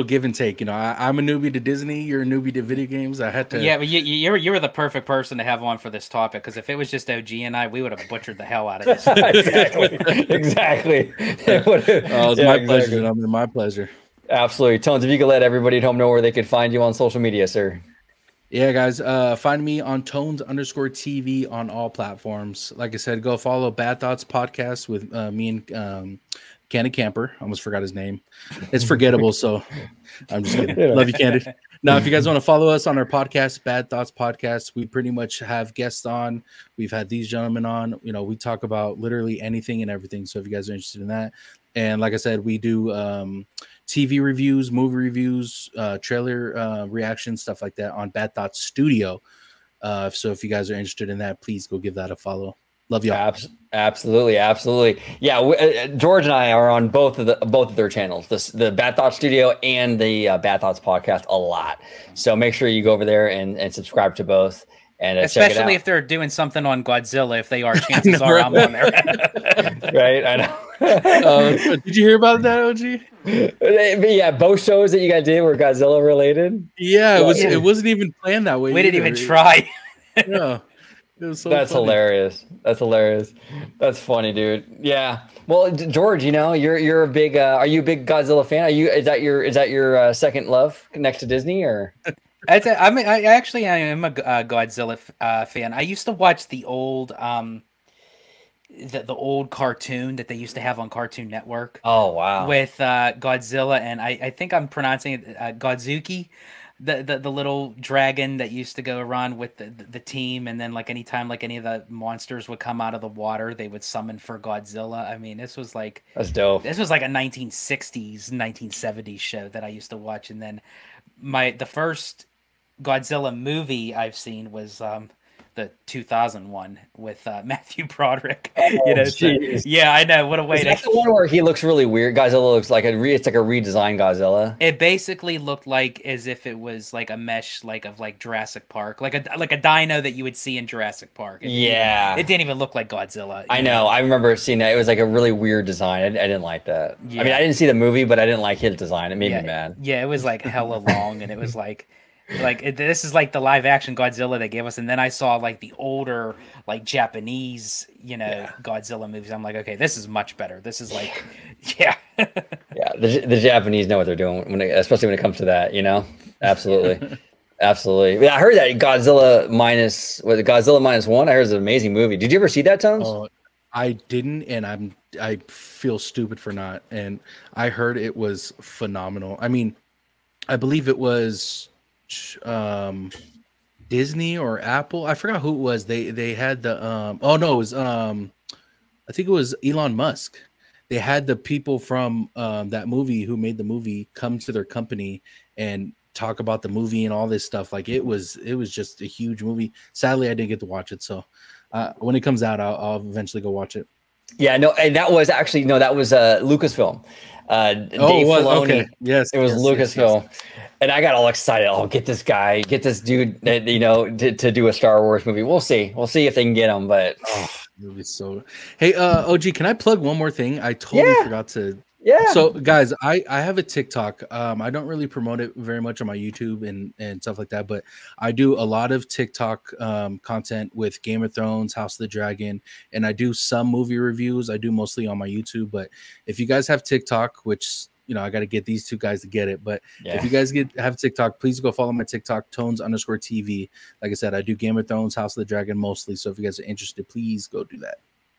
give and take. I'm a newbie to Disney. You're a newbie to video games. I had to. Yeah, but you were the perfect person to have on for this topic, because if it was just OG and I, we would have butchered the hell out of this. Exactly. It's my pleasure. Gentlemen. My pleasure. Absolutely, Tones. If you could let everybody at home know where they could find you on social media, sir. Yeah, guys, find me on Tones_TV on all platforms. Like I said, go follow Bad Thoughts Podcast with me and Candid Camper. I almost forgot his name. It's forgettable, so I'm just kidding. Love you, Candid. Now, if you guys want to follow us on our podcast, Bad Thoughts Podcast, we pretty much have guests on. We've had these gentlemen on. We talk about literally anything and everything. So if you guys are interested in that, and like I said, we do TV reviews, movie reviews, trailer reactions, stuff like that on Bad Thoughts Studio. So if you guys are interested in that, please go give that a follow. Love y'all. Absolutely. Yeah, George and I are on both of their channels, the Bad Thoughts Studio and the Bad Thoughts Podcast a lot. So make sure you go over there and subscribe to both. And especially if they're doing something on Godzilla, if they are, chances are I'm on there. Right, I know. Did you hear about that, OG? Yeah, both shows that you guys did were Godzilla related. Yeah, it wasn't even planned that way. We didn't even try. Yeah. It was so That's funny. hilarious. That's funny, dude. Yeah. Well, George, you're a big. Are you a big Godzilla fan? Is that your second love next to Disney, or? I am a Godzilla fan. I used to watch the old the old cartoon that they used to have on Cartoon Network. Oh wow! With Godzilla, and I think I'm pronouncing it Godzuki, the little dragon that used to go around with the team, and then like anytime like any of the monsters would come out of the water, they would summon for Godzilla. I mean, this was like that's dope. This was like a 1960s, 1970s show that I used to watch, and then the first Godzilla movie I've seen was the 2001 with Matthew Broderick. Yeah, I know. What a way! That's the one where he looks really weird. Godzilla looks like it's like a redesigned Godzilla. It basically looked like as if it was like a mesh of Jurassic Park, like a dino that you would see in Jurassic Park. It didn't even look like Godzilla. I know. I remember seeing that. It was like a really weird design. I didn't like that. Yeah. I mean, I didn't see the movie, but I didn't like his design. It made me mad. Yeah, it was like hella long, and it was like. This is like the live action Godzilla they gave us, and then I saw like the older like Japanese Godzilla movies. I'm like, okay, this is much better. This is like the Japanese know what they're doing especially when it comes to that, absolutely. Yeah, I heard that Godzilla minus one. I heard it's an amazing movie. Did you ever see that, Tones? Oh, I didn't, and I feel stupid for not. And I heard it was phenomenal. I mean, I believe it was Disney or Apple. I forgot who it was. They had the it was I think it was Elon Musk. They had the people from that movie who made the movie come to their company and talk about the movie and all this stuff. Like it was just a huge movie. Sadly, I didn't get to watch it. So when it comes out, I'll eventually go watch it. Yeah, no, and that was Lucasfilm. Dave Filoni. Okay. Yes, it was Lucasfilm. Yes. And I got all excited. Oh, get this dude, to do a Star Wars movie. We'll see if they can get him. But it'll be so. Hey, OG, can I plug one more thing? I totally forgot to. Yeah. So, guys, I have a TikTok. I don't really promote it very much on my YouTube and stuff like that, but I do a lot of TikTok content with Game of Thrones, House of the Dragon, and I do some movie reviews. I do mostly on my YouTube, but if you guys have TikTok, which I got to get these two guys to get it, but if you guys have TikTok, please go follow my TikTok, Tones_TV. Like I said, I do Game of Thrones, House of the Dragon mostly. So if you guys are interested, please go do that.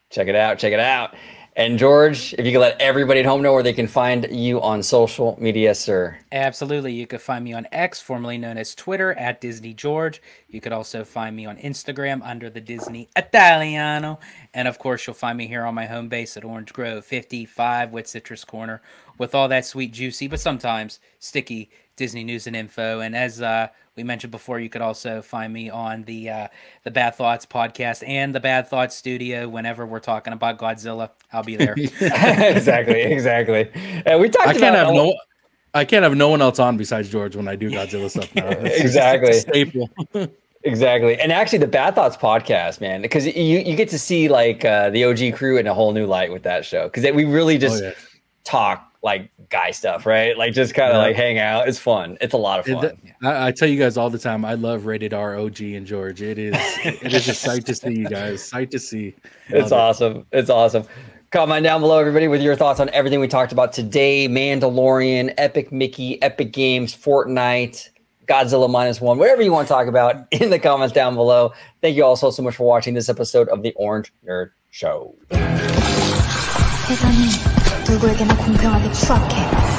Check it out. And George, if you could let everybody at home know where they can find you on social media, sir. Absolutely. You could find me on X, formerly known as Twitter, at Disney George. You could also find me on Instagram under the Disney Italiano. And of course, you'll find me here on my home base at Orange Grove 55 with Citrus Corner with all that sweet, juicy, but sometimes sticky Disney news and info. And as we mentioned before, you could also find me on the Bad Thoughts podcast and the Bad Thoughts studio. Whenever we're talking about Godzilla, I'll be there. Exactly. We talked I can't have no one else on besides George when I do Godzilla stuff now. Exactly. It's a staple. Exactly. And actually the Bad Thoughts podcast, man, because you get to see like the OG crew in a whole new light with that show. Because we really just talk like guy stuff, right? Like just kind of like hang out. It's fun. It's a lot of fun. I tell you guys all the time, I love Rated R, OG, and George. It is a sight to see, you guys. Sight to see. It's awesome. It's awesome. Comment down below, everybody, with your thoughts on everything we talked about today. Mandalorian, Epic Mickey, Epic Games, Fortnite, Godzilla -1, whatever you want to talk about in the comments down below. Thank you all so much for watching this episode of the Orange Nerd Show. 세상이 누구에게나 공평하게 추악해.